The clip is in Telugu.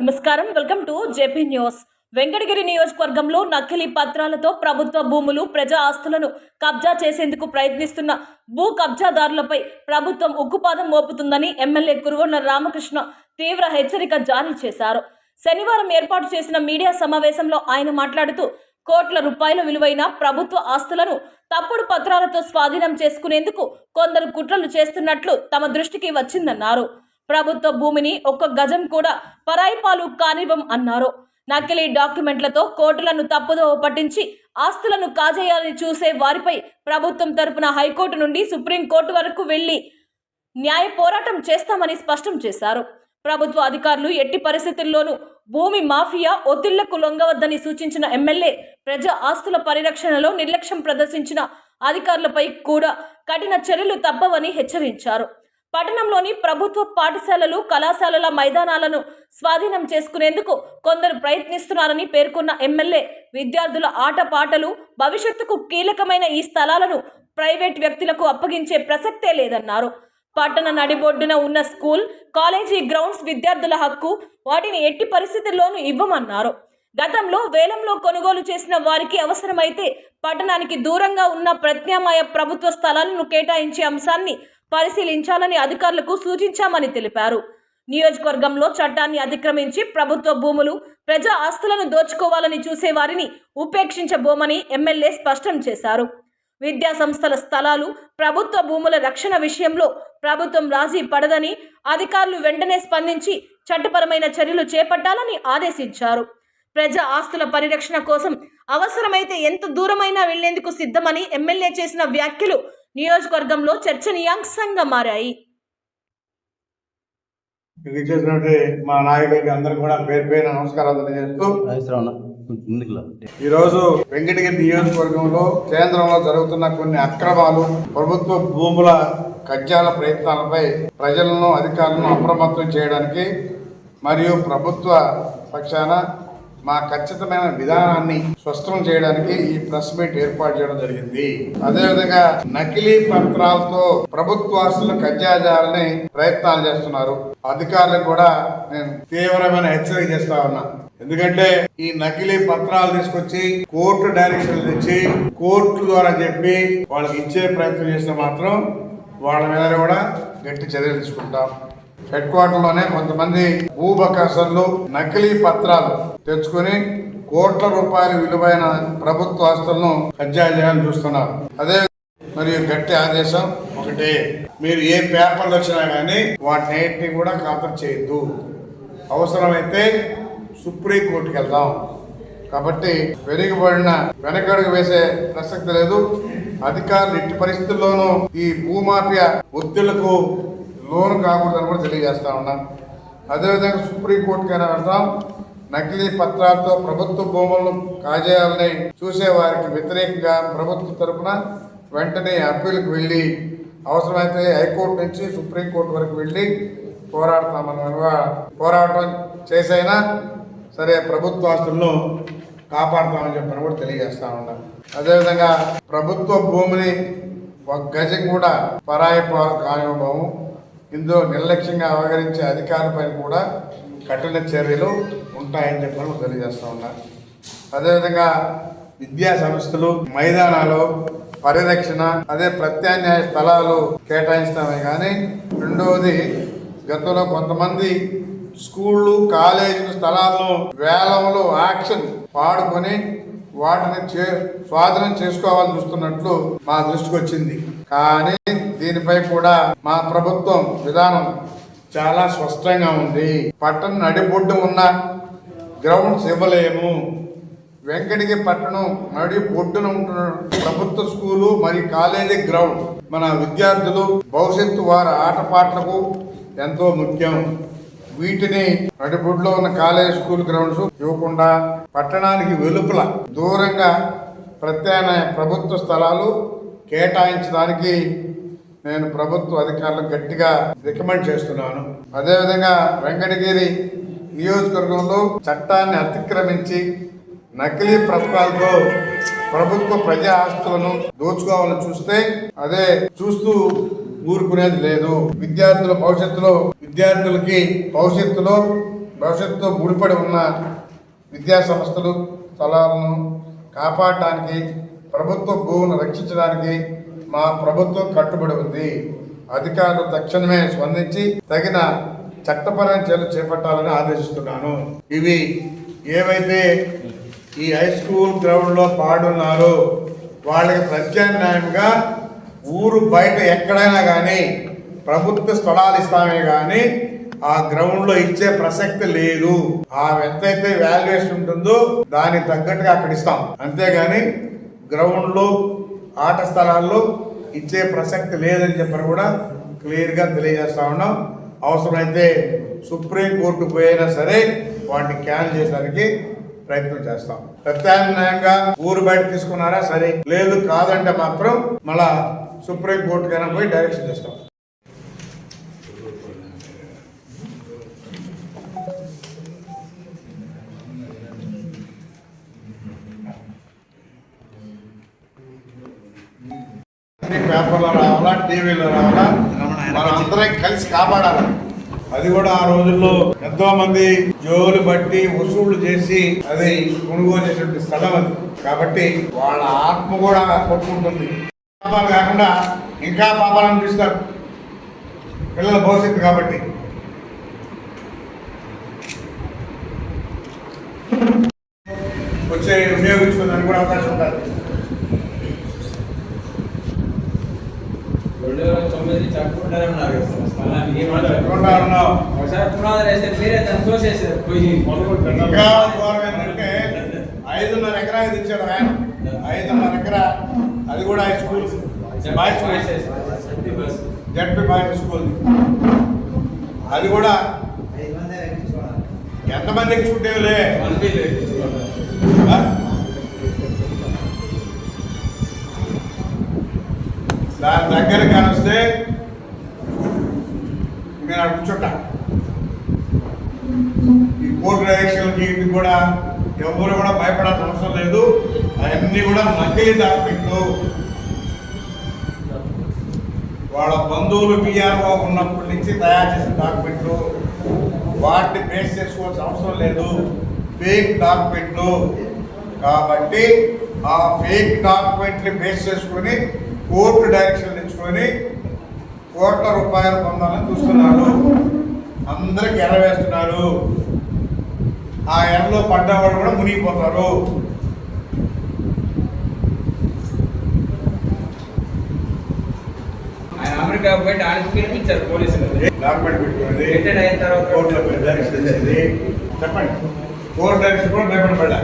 నమస్కారం, welcome to JP news. Venkatagiri నియోజకవర్గంలో నకిలీ పత్రాలతో ప్రభుత్వ భూములు, ప్రజా ఆస్తులను కబ్జా చేసేందుకు ప్రయత్నిస్తున్న భూ కబ్జాదారులపై ప్రభుత్వం ఉక్కుపాదం మోపుతుందని ఎమ్మెల్యే కురుగొండ రామకృష్ణ తీవ్ర హెచ్చరిక జారీ చేశారు. శనివారం ఏర్పాటు చేసిన మీడియా సమావేశంలో ఆయన మాట్లాడుతూ, కోట్ల రూపాయల విలువైన ప్రభుత్వ ఆస్తులను తప్పుడు పత్రాలతో స్వాధీనం చేసుకునేందుకు కొందరు కుట్రలు చేస్తున్నట్లు తమ దృష్టికి వచ్చిందన్నారు. ప్రభుత్వ భూమిని ఒక్క గజం కూడా పరాయి పాలు కానివ్వం అన్నారు. నకిలీ డాక్యుమెంట్లతో కోర్టులను తప్పుదోవ పట్టించి ఆస్తులను కాజేయాలని చూసే వారిపై ప్రభుత్వం తరపున హైకోర్టు నుండి సుప్రీంకోర్టు వరకు వెళ్లి న్యాయ పోరాటం చేస్తామని స్పష్టం చేశారు. ప్రభుత్వ అధికారులు ఎట్టి పరిస్థితుల్లోనూ భూమి మాఫియా ఒత్తిళ్లకు లొంగవద్దని సూచించిన ఎమ్మెల్యే, ప్రజా ఆస్తుల పరిరక్షణలో నిర్లక్ష్యం ప్రదర్శించిన అధికారులపై కూడా కఠిన చర్యలు తప్పవని హెచ్చరించారు. పట్టణంలోని ప్రభుత్వ పాఠశాలలు, కళాశాలల మైదానాలను స్వాధీనం చేసుకునేందుకు కొందరు ప్రయత్నిస్తున్నారని పేర్కొన్న ఎమ్మెల్యే, విద్యార్థుల ఆటపాటలు, భవిష్యత్తుకు కీలకమైన ఈ స్థలాలను ప్రైవేట్ వ్యక్తులకు అప్పగించే ప్రసక్తే లేదన్నారు. పట్టణ నడిబొడ్డున ఉన్న స్కూల్, కాలేజీ గ్రౌండ్స్ విద్యార్థుల హక్కు, వాటిని ఎట్టి పరిస్థితుల్లోనూ ఇవ్వమన్నారు. గతంలో వేలంలో కొనుగోలు చేసిన వారికి అవసరమైతే పట్టణానికి దూరంగా ఉన్న ప్రత్యామ్నాయ ప్రభుత్వ స్థలాలను కేటాయించే అంశాన్ని పరిశీలించాలని అధికారులకు సూచించామని తెలిపారు. నియోజకవర్గంలో చట్టాన్ని అతిక్రమించి ప్రభుత్వ భూములు, ప్రజా ఆస్తులను దోచుకోవాలని చూసే వారిని ఉపేక్షించబోమని ఎమ్మెల్యే స్పష్టం చేశారు. విద్యా సంస్థల స్థలాలు, ప్రభుత్వ భూముల రక్షణ విషయంలో ప్రభుత్వం రాజీ పడదని, అధికారులు వెంటనే స్పందించి చట్టపరమైన చర్యలు చేపట్టాలని ఆదేశించారు. ప్రజా ఆస్తుల పరిరక్షణ కోసం అవసరమైతే ఎంత దూరమైనా వెళ్లేందుకు సిద్ధమని ఎమ్మెల్యే చేసిన వ్యాఖ్యలు నియోజకవర్గంలో చర్చనీయాంశంగా మారాయి. మా నాయకులకి అందరూ కూడా పేరు పేరు నమస్కారాలు తెలియజేస్తూ, ఈరోజు వెంకటగిరి నియోజకవర్గంలో కేంద్రంలో జరుగుతున్న కొన్ని అక్రమాలు, ప్రభుత్వ భూముల కబ్జాల ప్రయత్నాలపై ప్రజలను, అధికారులను అప్రమత్తం చేయడానికి మరియు ప్రభుత్వ పక్షాన మా ఖచ్చితమైన విధానాన్ని స్పష్టం చేయడానికి ఈ ప్రెస్ మీట్ ఏర్పాటు చేయడం జరిగింది. అదేవిధంగా నకిలీ పత్రాలతో ప్రభుత్వ ఆస్తులను కబ్జా చేయాలని ప్రయత్నాలు చేస్తున్నారు. అధికారులకు కూడా నేను తీవ్రమైన హెచ్చరిక చేస్తా ఉన్నా. ఎందుకంటే ఈ నకిలీ పత్రాలు తీసుకొచ్చి కోర్టు డైరెక్షన్లు తెచ్చి కోర్టు ద్వారా చెప్పి వాళ్ళకి ఇచ్చే ప్రయత్నం చేస్తే మాత్రం వాళ్ళ మీద కూడా గట్టి చర్యలు తీసుకుంటాం. హెడ్ క్వార్టర్ లోనే కొంతమంది భూబకాసులు నకిలీ పత్రాలు తెచ్చుకుని కోట్ల రూపాయల విలువైన ప్రభుత్వ ఆస్తులను కబ్జా చేయాలని చూస్తున్నారు. అదే మరియు గట్టి ఆదేశం ఒకటే, మీరు ఏ పేపర్లు వచ్చినా కానీ వాటిని కూడా ఖాతరు చేయొద్దు. అవసరమైతే సుప్రీంకోర్టుకి వెళ్దాం. కాబట్టి వెనకడుగు వేసే ప్రసక్తి లేదు. అధికారులు ఎట్టి పరిస్థితుల్లోనూ ఈ భూమాఫియా ఒత్తిళ్లకు లోను కాకూడదని కూడా తెలియజేస్తా ఉన్నాం. అదేవిధంగా సుప్రీంకోర్టుకైనా వెళ్తాం. నకిలీ పత్రాలతో ప్రభుత్వ భూములను కాజేయాలని చూసే వారికి వ్యతిరేకంగా ప్రభుత్వం తరఫున వెంటనే అప్పీల్కి వెళ్ళి అవసరమైతే హైకోర్టు నుంచి సుప్రీంకోర్టు వరకు వెళ్ళి పోరాటం చేసైనా సరే ప్రభుత్వ ఆస్తులను కాపాడుతామని చెప్పని కూడా తెలియజేస్తా ఉన్నాం. అదేవిధంగా ప్రభుత్వ భూమిని ఒక గజం కూడా పరాయి కానివ్వము. ఇందులో నిర్లక్ష్యంగా వ్యవహరించే అధికారులపైన కూడా కఠిన చర్యలు ఉంటాయని చెప్పి తెలియజేస్తూ ఉన్నారు. అదేవిధంగా విద్యా సంస్థలు, మైదానాలు పరిరక్షణ, అదే ప్రత్యామ్నాయ స్థలాలు కేటాయిస్తామే కానీ, రెండవది గతంలో కొంతమంది స్కూళ్ళు, కాలేజీలు స్థలాలను వేలంలో యాక్షన్ పాడుకొని వాటిని స్వాధీనం చేసుకోవాలని చూస్తున్నట్లు మా దృష్టికి వచ్చింది. కానీ దీనిపై కూడా మా ప్రభుత్వం విధానం చాలా స్పష్టంగా ఉంది. పట్టణ నడిబొడ్డు ఉన్న గ్రౌండ్స్ ఇవ్వలేము. వెంకటగిరి పట్టణం నడిబొడ్డున ఉంటున్న ప్రభుత్వ స్కూలు మరియు కాలేజీ గ్రౌండ్ మన విద్యార్థులు భవిష్యత్తు వారి ఆటపాటలకు ఎంతో ముఖ్యం. వీటిని నడిబొడ్డులో ఉన్న కాలేజ్, స్కూల్ గ్రౌండ్స్ ఇవ్వకుండా పట్టణానికి వెలుపల దూరంగా ప్రత్యామ్నాయ ప్రభుత్వ స్థలాలు కేటాయించడానికి నేను ప్రభుత్వ అధికారులకు గట్టిగా రికమెండ్ చేస్తున్నాను. అదేవిధంగా వెంకటగిరి నియోజకవర్గంలో చట్టాన్ని అతిక్రమించి నకిలీ పత్రాలతో ప్రభుత్వ ప్రజా ఆస్తులను దోచుకోవాలని చూస్తే అదే చూస్తూ ఊరుకునేది లేదు. విద్యార్థులకి భవిష్యత్తులో భవిష్యత్తుతో ముడిపడి ఉన్న విద్యా సంస్థలు స్థలాలను కాపాడటానికి ప్రభుత్వ భూములను రక్షించడానికి మా ప్రభుత్వం కట్టుబడి ఉంది. అధికారులు తక్షణమే స్పందించి తగిన చట్టపరమైన చర్యలు చేపట్టాలని ఆదేశిస్తున్నాను. ఇవి ఏవైతే ఈ హై స్కూల్ గ్రౌండ్లో పాడున్నారో వాళ్ళకి ప్రత్యామ్నాయంగా ఊరు బయట ఎక్కడైనా కానీ ప్రభుత్వ స్థలాలు ఇస్తామే కానీ ఆ గ్రౌండ్లో ఇచ్చే ప్రసక్తి లేదు. ఆ ఎంతైతే వాల్యుయేషన్ ఉంటుందో దానికి తగ్గట్టుగా అక్కడ ఇస్తాం, అంతేగాని గ్రౌండ్లో ఆట స్థలాల్లో ఇచ్చే ప్రసక్తి లేదని చెప్పని కూడా క్లియర్గా తెలియజేస్తా ఉన్నాం. అవసరమైతే సుప్రీంకోర్టు పోయినా సరే వాటిని క్యాన్సిల్ చేయడానికి ప్రయత్నం చేస్తాం. ప్రత్యామ్నాయంగా ఊరు బయట తీసుకున్నారా సరే, లేదు కాదంటే మాత్రం మళ్ళా సుప్రీంకోర్టుకైనా పోయి డైరెక్షన్ చేస్తాం. పేపర్లో రావాలా, టీవీలో రావాలా, మనం అందరం కలిసి కాపాడాలి. అది కూడా ఆ రోజుల్లో ఎంతో మంది జోలు బట్టి వసూళ్లు చేసి అది కొనుగోలు చేసేటువంటి స్థలం అది. కాబట్టి వాళ్ళ ఆత్మ కూడా కొట్టుకుంటుంది. పాపాలు కాకుండా ఇంకా పాపాలు అనిపిస్తారు పిల్లల భవిష్యత్తు. కాబట్టి వచ్చే వినియోగించుకోవడానికి కూడా అవకాశం ఉంటుంది. 2009 చట్టుకుంటారన్నారు ఇంకా ఘోరం ఏంటంటే 5.5 ఎకరాలు తెచ్చాడు ఆయన. 5.5 ఎకరా, అది కూడా high school boys ZP boys school. అది కూడా ఎంతమందికి చుట్టేవులే. దాని దగ్గర కానిస్తే నేను అక్కడ కూర్చుంటా. ఈ కోర్టు డైరెక్షన్కి ఇది కూడా ఎవరు కూడా భయపడాల్సిన అవసరం లేదు. అవన్నీ కూడా నకిలీ డాక్యుమెంట్లు. వాళ్ళ బంధువులు బిఆర్ఓ ఉన్నప్పటి నుంచి తయారు చేసిన డాక్యుమెంట్లు. వాటిని బేస్ చేసుకోవాల్సిన అవసరం లేదు. ఫేక్ డాక్యుమెంట్లు. కాబట్టి ఆ ఫేక్ డాక్యుమెంట్ని బేస్ చేసుకొని కోర్టు డైరెక్షన్ తెచ్చుకొని కోట్ల రూపాయలు పొందాలని చూస్తున్నారు. అందరికి ఎర్ర వేస్తున్నారు. ఆ ఎర్రలో పడ్డవాడు కూడా మునిగిపోతారు. ఆయన అమెరికా పోయి ఆడికి పిలిపించారు పోలీసులు. డాక్యుమెంట్ పెట్టుకున్నది రిటైర్డ్ అయిన తర్వాత కోర్టులో డైరెక్షన్ తెచ్చింది. చెప్పండి, కోర్టు డైరెక్షన్ కూడా భయపడబడ్డా.